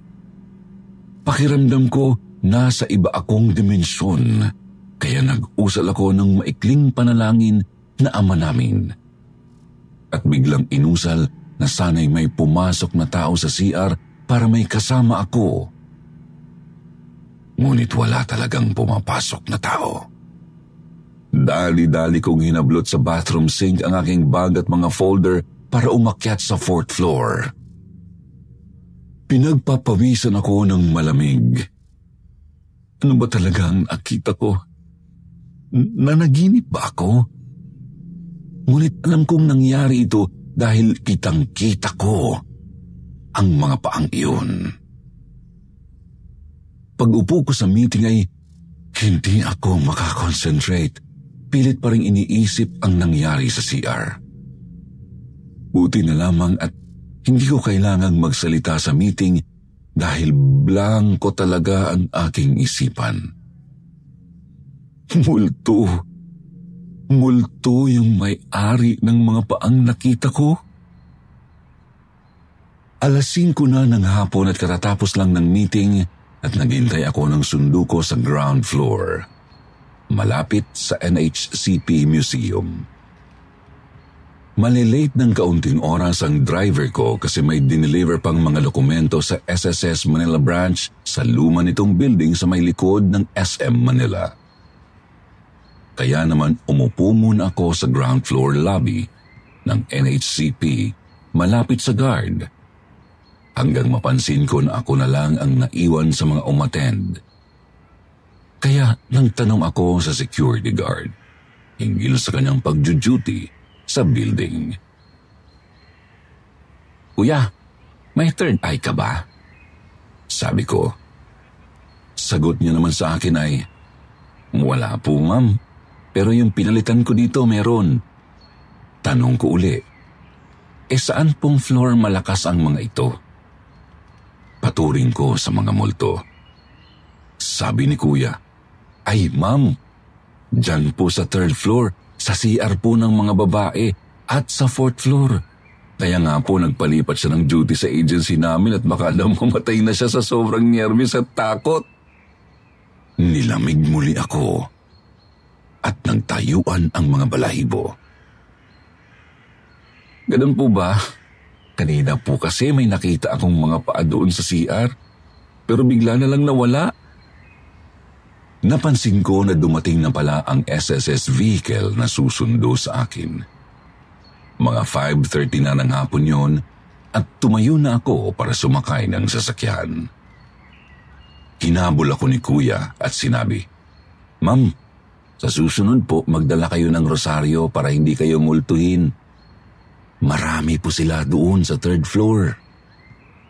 Pakiramdam ko nasa iba akong dimensyon, kaya nag-usal ako ng maikling panalangin na Ama namin. At biglang inusal na sana'y may pumasok na tao sa CR para may kasama ako. Ngunit wala talagang pumapasok na tao. Dali-dali kong hinablot sa bathroom sink ang aking bag at mga folder para umakyat sa 4th floor. Pinagpapawisan ako ng malamig. Ano ba talaga ang nakita ko? Nanaginip ba ako? Ngunit alam kong nangyari ito dahil kitang-kita ko ang mga paang iyon. Pag-upo ko sa meeting ay hindi ako makakonsentrate. Pilit pa rin iniisip ang nangyari sa CR. Buti na lamang at hindi ko kailangang magsalita sa meeting dahil blanko talaga ang aking isipan. Multo yung may-ari ng mga paang nakita ko. 5:00 na ng hapon at katatapos lang ng meeting at naghintay ako ng sundo ko sa ground floor, malapit sa NHCP Museum. Malilate ng kaunting oras ang driver ko kasi may dineliver pang mga dokumento sa SSS Manila Branch sa luma nitong building sa may likod ng SM Manila. Kaya naman umupo muna ako sa ground floor lobby ng NHCP malapit sa guard hanggang mapansin ko na ako na lang ang naiwan sa mga umattend. Kaya nagtanong ako sa security guard hinggil sa kanyang pagduduty sa building. "Kuya, may third eye ka ba?" sabi ko. Sagot niya naman sa akin ay, "Wala po, ma'am. Pero yung pinalitan ko dito meron." Tanong ko uli, saan pong floor malakas ang mga ito? Paturing ko sa mga multo. Sabi ni kuya, "Ay, ma'am, dyan po sa 3rd floor, sa CR po ng mga babae at sa 4th floor. Kaya nga po nagpalipat siya ng duty sa agency namin at baka daw mamatay na siya sa sobrang nervyos at takot." Nilamig muli ako at nagtayuan ang mga balahibo. "Ganun po ba? Kanina po kasi may nakita akong mga paa doon sa CR, pero bigla na lang nawala." Napansin ko na dumating na pala ang SSS vehicle na susundo sa akin. Mga 5:30 na ng hapon yun at tumayo na ako para sumakay ng sasakyan. Hinabol ako ni kuya at sinabi, "Ma'am, sa susunod po magdala kayo ng rosaryo para hindi kayo multuhin. Marami po sila doon sa 3rd floor."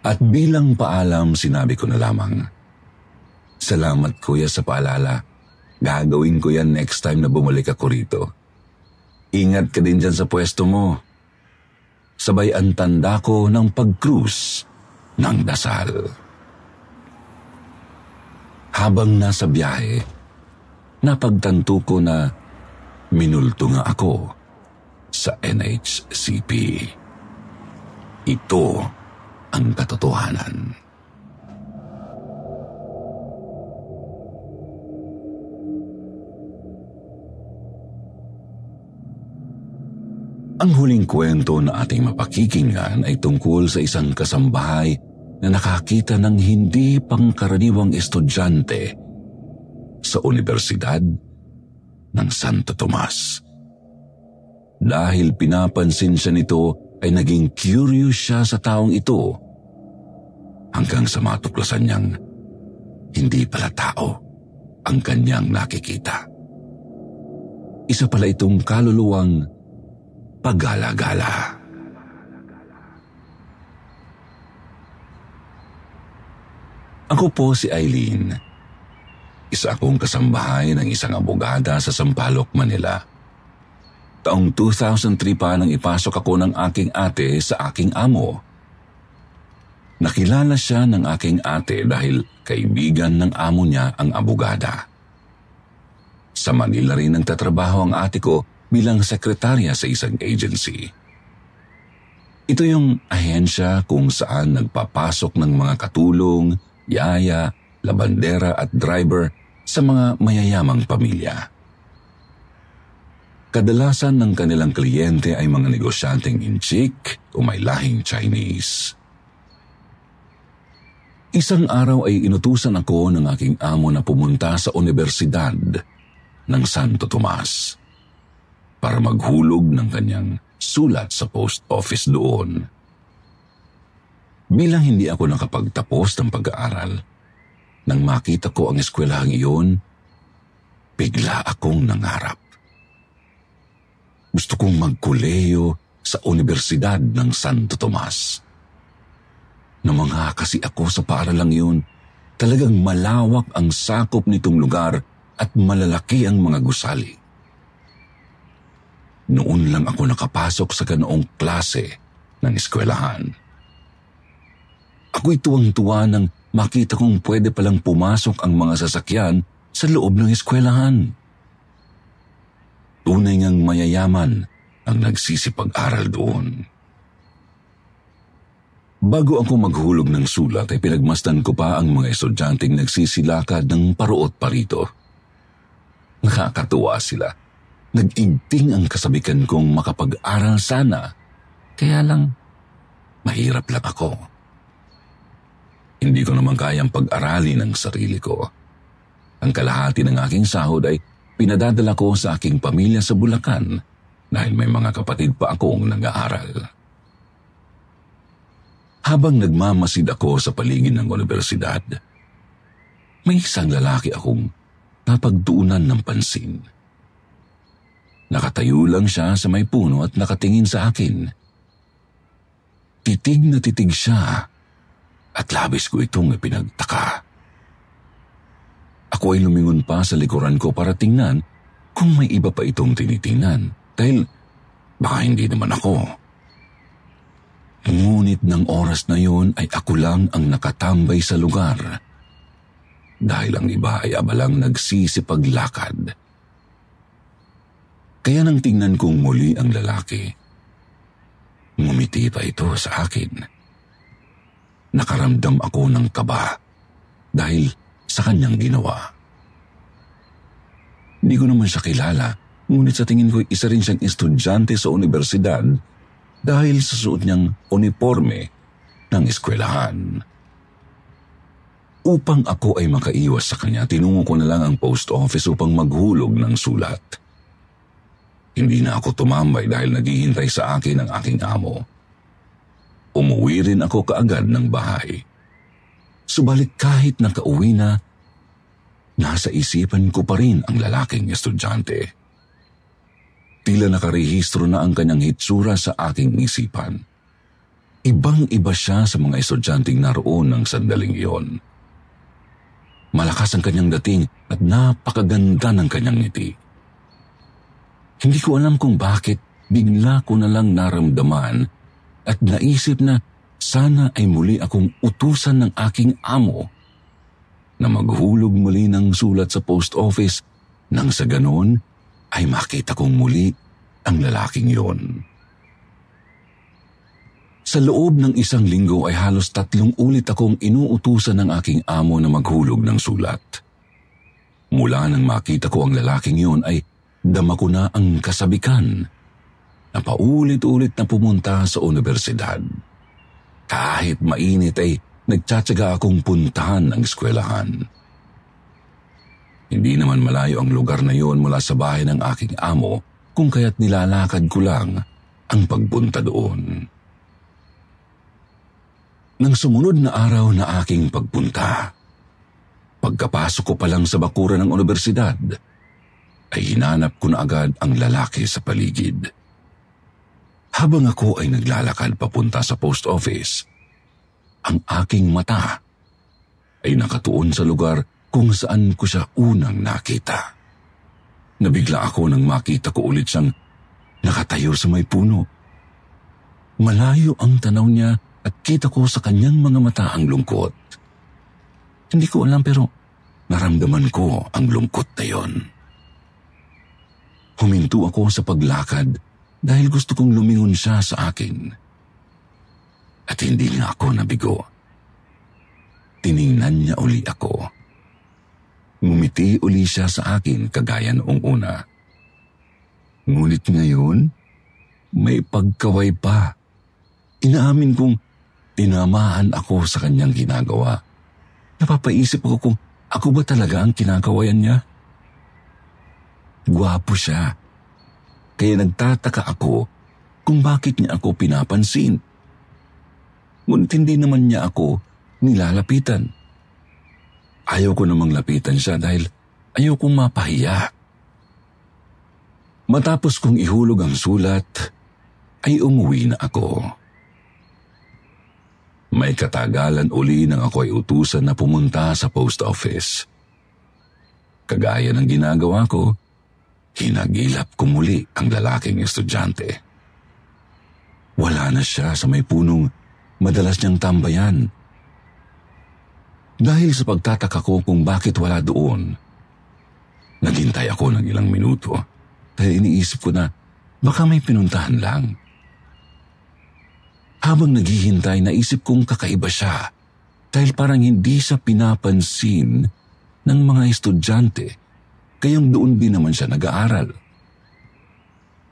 At bilang paalam sinabi ko na lamang, "Salamat kuya sa paalala. Gagawin ko yan next time na bumalik ako rito. Ingat ka din dyan sa pwesto mo." Sabay ang tanda ko ng pag-cruise ng dasal. Habang nasa biyahe, napagtanto ko na minulto nga ako sa NHCP. Ito ang katotohanan. Ang huling kwento na ating mapakikinggan ay tungkol sa isang kasambahay na nakakita ng hindi pangkaraniwang estudyante sa Universidad ng Santo Tomas. Dahil pinapansin siya nito ay naging curious siya sa taong ito hanggang sa matuklasan niyang hindi pala tao ang kanyang nakikita. Isa pala itong kaluluwang paggala-gala. Ako po si Eileen. Isa akong kasambahay ng isang abogada sa Sampaloc, Manila. Taong 2003 pa nang ipasok ako ng aking ate sa aking amo. Nakilala siya ng aking ate dahil kaibigan ng amo niya ang abogada. Sa Manila rin nagtatrabaho ang ate ko bilang sekretarya sa isang agency. Ito yung ahensya kung saan nagpapasok ng mga katulong, yaya, labandera at driver sa mga mayayamang pamilya. Kadalasan ng kanilang kliyente ay mga negosyanteng inchik o may lahing Chinese. Isang araw ay inutusan ako ng aking amo na pumunta sa Universidad ng Santo Tomas para maghulog ng kanyang sulat sa post office doon. Bilang hindi ako nakapagtapos ng pag-aaral, nang makita ko ang eskwelahang iyon, bigla akong nangarap. Gusto kong magkuleyo sa Universidad ng Santo Tomas. Namangha kasi ako sa paaralang yun. Talagang malawak ang sakop nitong lugar at malalaki ang mga gusali. Noon lang ako nakapasok sa ganoong klase ng eskwelahan. Ako'y tuwang-tuwa nang makita kong pwede palang pumasok ang mga sasakyan sa loob ng eskwelahan. Tunay ngang mayayaman ang nagsisipag-aral doon. Bago ako maghulog ng sulat ay pinagmasdan ko pa ang mga estudyanteng nagsisilakad ng paruot parito. Nakakatuwa sila. Nag-igting ang kasabikan kong makapag-aral sana, kaya lang mahirap lang ako. Hindi ko naman kayang pag-aralin ang sarili ko. Ang kalahati ng aking sahod ay pinadadala ko sa aking pamilya sa Bulacan dahil may mga kapatid pa akong nag-aaral. Habang nagmamasid ako sa paligid ng universidad, may isang lalaki akong napagtuunan ng pansin. Nakatayo lang siya sa may puno at nakatingin sa akin. Titig na titig siya at labis ko itong ipinagtaka. Ako ay lumingon pa sa likuran ko para tingnan kung may iba pa itong tinitingnan dahil baka hindi naman ako. Ngunit ng oras na yun ay ako lang ang nakatambay sa lugar dahil ang iba ay abalang nagsisipaglakad. Kaya nang tingnan kong muli ang lalaki, ngumiti pa ito sa akin. Nakaramdam ako ng kaba dahil sa kanyang ginawa. Hindi ko naman siya kilala, ngunit sa tingin ko isa rin siyang estudyante sa universidad dahil sa suot niyang uniforme ng eskwelahan. Upang ako ay makaiwas sa kanya, tinungo ko na lang ang post office upang maghulog ng sulat. Hindi na ako tumambay dahil naghihintay sa akin ang aking amo. Umuwi rin ako kaagad ng bahay. Subalit kahit nakauwi na, nasa isipan ko pa rin ang lalaking estudyante. Tila nakarehistro na ang kanyang hitsura sa aking isipan. Ibang-iba siya sa mga estudyanteng naroon ng sandaling iyon. Malakas ang kanyang dating at napakaganda ng kanyang ngiti. Hindi ko alam kung bakit bigla ko na lang naramdaman at naisip na sana ay muli akong utusan ng aking amo na maghulog muli ng sulat sa post office nang sa ganon ay makita kong muli ang lalaking yon. Sa loob ng 1 linggo ay halos 3 ulit akong inuutusan ng aking amo na maghulog ng sulat. Mula nang makita ko ang lalaking yon ay dama ko na ang kasabikan na paulit-ulit na pumunta sa universidad. Kahit mainit ay nagtsatsaga akong puntahan ang eskwelahan. Hindi naman malayo ang lugar na yon mula sa bahay ng aking amo kung kaya't nilalakad ko lang ang pagpunta doon. Nang sumunod na araw na aking pagpunta, pagkapasok ko pa lang sa bakuran ng universidad, ay hinanap ko na agad ang lalaki sa paligid. Habang ako ay naglalakad papunta sa post office, ang aking mata ay nakatuon sa lugar kung saan ko siya unang nakita. Nabigla ako nang makita ko ulit siyang nakatayo sa may puno. Malayo ang tanaw niya at kita ko sa kanyang mga mata ang lungkot. Hindi ko alam pero naramdaman ko ang lungkot na yon. Huminto ako sa paglakad dahil gusto kong lumingon siya sa akin. At hindi nga ako nabigo. Tiningnan niya uli ako. Ngumiti uli siya sa akin kagaya noong una. Ngunit ngayon, may pagkaway pa. Inaamin kong tinamaan ako sa kanyang ginagawa. Napapaisip ako kung ako ba talaga ang kinakawayan niya. Gwapo siya. Kaya nagtataka ako kung bakit niya ako pinapansin. Ngunit hindi naman niya ako nilalapitan. Ayaw ko namang lapitan siya dahil ayaw kong mapahiya. Matapos kong ihulog ang sulat, ay umuwi na ako. May katagalan uli nang ako ay utusan na pumunta sa post office. Kagaya ng ginagawa ko, hinagilap ko muli ang lalaking estudyante. Wala na siya sa may punong madalas niyang tambayan. Dahil sa pagtataka ko kung bakit wala doon, naghintay ako ng ilang minuto dahil iniisip ko na baka may pinuntahan lang. Habang naghihintay, naisip kong kakaiba siya dahil parang hindi siya pinapansin ng mga estudyante, kayang doon din naman siya nag-aaral.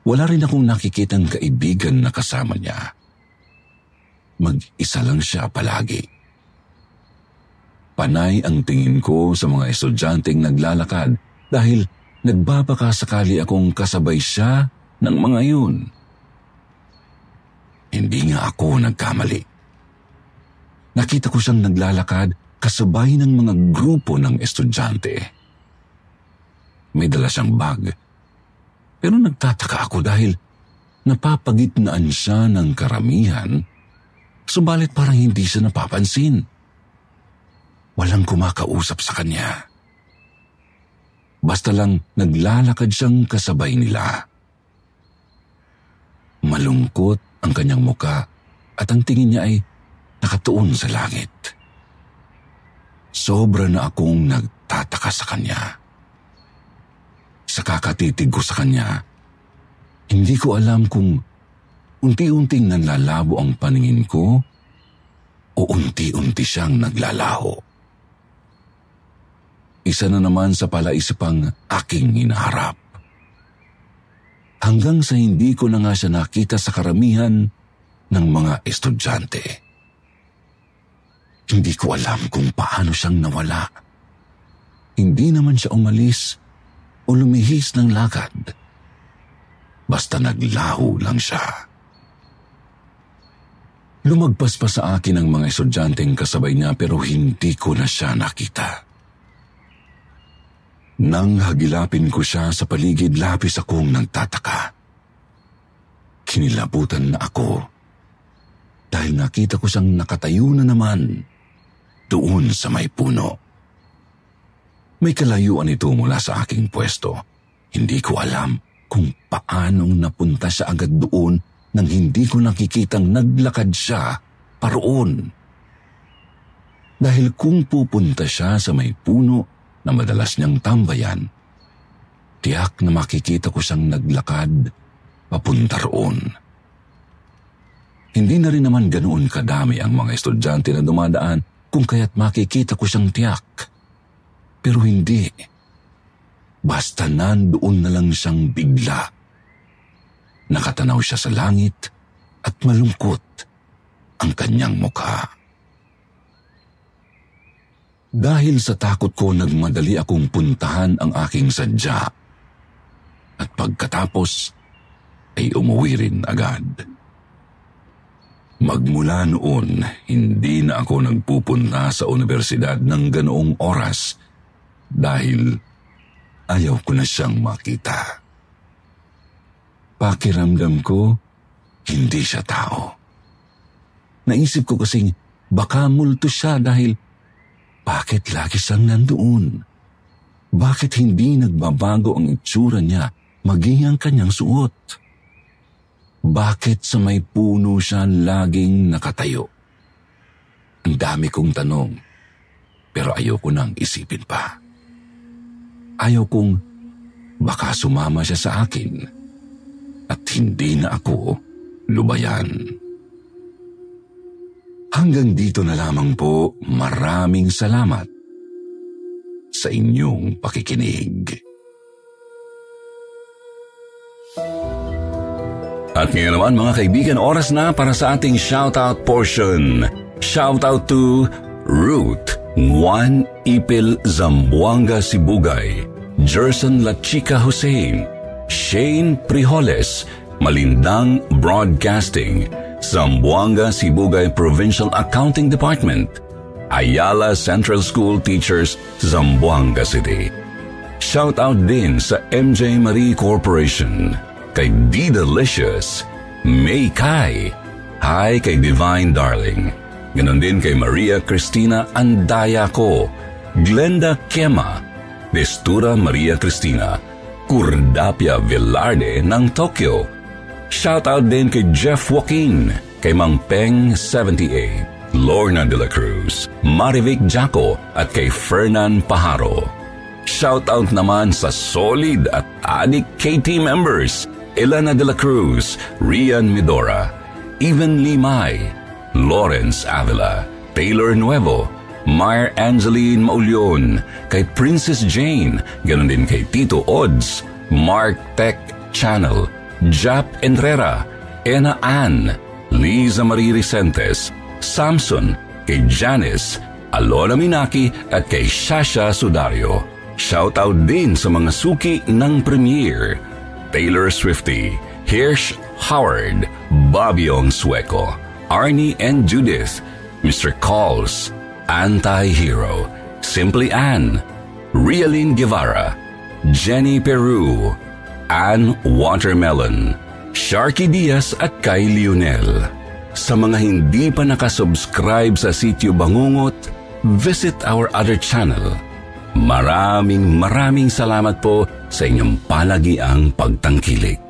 Wala rin akong nakikitang kaibigan na kasama niya. Mag-isa lang siya palagi. Panay ang tingin ko sa mga estudyanteng naglalakad dahil nagbabaka sakali akong kasabay siya ng mga yun. Hindi nga ako nagkamali. Nakita ko siyang naglalakad kasabay ng mga grupo ng estudyante. May dala siyang bag. Pero nagtataka ako dahil napapagitnaan siya ng karamihan, subalit parang hindi siya napapansin. Walang kumakausap sa kanya. Basta lang naglalakad siyang kasabay nila. Malungkot ang kanyang muka at ang tingin niya ay nakatuon sa langit. Sobra na akong nagtataka sa kanya. Sa kakatitig ko sa kanya, hindi ko alam kung unti-unting nanlalabo ang paningin ko o unti-unti siyang naglalaho. Isa na naman sa palaisipang aking hinaharap. Hanggang sa hindi ko na nga siya nakita sa karamihan ng mga estudyante. Hindi ko alam kung paano siyang nawala. Hindi naman siya umalis o lumihis ng lakad. Basta naglaho lang siya. Lumagpas pa sa akin ang mga estudyanteng kasabay niya pero hindi ko na siya nakita. Nang hagilapin ko siya sa paligid, labis akong nagtataka. Kinilabutan na ako dahil nakita ko siyang nakatayo na naman doon sa may puno. May kalayuan ito mula sa aking pwesto. Hindi ko alam kung paanong napunta siya agad doon nang hindi ko nakikitang naglakad siya paroon. Dahil kung pupunta siya sa may puno na madalas niyang tambayan, tiyak na makikita ko siyang naglakad papunta roon. Hindi na rin naman ganoon kadami ang mga estudyante na dumadaan kung kaya't makikita ko siyang tiyak. Pero hindi. Basta nandoon na lang siyang bigla. Nakatanaw siya sa langit at malungkot ang kanyang mukha. Dahil sa takot ko, nagmadali akong puntahan ang aking sadya. At pagkatapos, ay umuwi rin agad. Magmula noon, hindi na ako nagpupunta sa universidad ng ganoong oras dahil ayaw ko na siyang makita. Pakiramdam ko, hindi siya tao. Naisip ko kasing baka multo siya dahil bakit lagi siyang nandoon? Bakit hindi nagbabago ang itsura niya maging ang kanyang suot? Bakit sa may puno siya laging nakatayo? Ang dami kong tanong, pero ayoko nang isipin pa. Ayaw kong baka sumama siya sa akin at hindi na ako lubayan. Hanggang dito na lamang po, maraming salamat sa inyong pakikinig. At ngayon naman mga kaibigan, oras na para sa ating shoutout portion. Shoutout to Ruth Juan Ipil Zamboanga Sibugay, Jerson La Chica Hussein, Shane Prijoles, Malindang Broadcasting, Zamboanga Sibugay Provincial Accounting Department, Ayala Central School Teachers, Zamboanga City. Shout out din sa MJ Marie Corporation, kay D Delicious, May Kai. Hi kay Divine Darling. Ganon din kay Maria Cristina Andaya ko, Glenda Kema, Destura Maria Cristina, Curdapia Velarde ng Tokyo. Shoutout din kay Jeff Joaquin, kay Mang Peng 78, Lorna de la Cruz, Marivic Jaco at kay Fernan Paharo. Shoutout naman sa Solid at Adik KT members, Elena de la Cruz, Rian Medora, Even Limay, Lawrence Avila, Taylor Nuevo, Mar Angeline Maulion, kay Princess Jane, ganon din kay Tito Odds, Mark Tech Channel, Jap Entrera, Ena Ann, Liza Marie Recentes, Samson, kay Janice, Alona Minaki at kay Shasha Sudario. Shoutout din sa mga suki ng Premier, Taylor Swifty, Hirsch Howard, Babiong Sueco, Arnie and Judith, Mr. Calls, Anti-Hero, Simply Ann, Rialyn Guevara, Jenny Peru, Ann Watermelon, Sharky Diaz at kay Lionel. Sa mga hindi pa nakasubscribe sa Sityo Bangungot, visit our other channel. Maraming salamat po sa inyong palagiang pagtangkilik.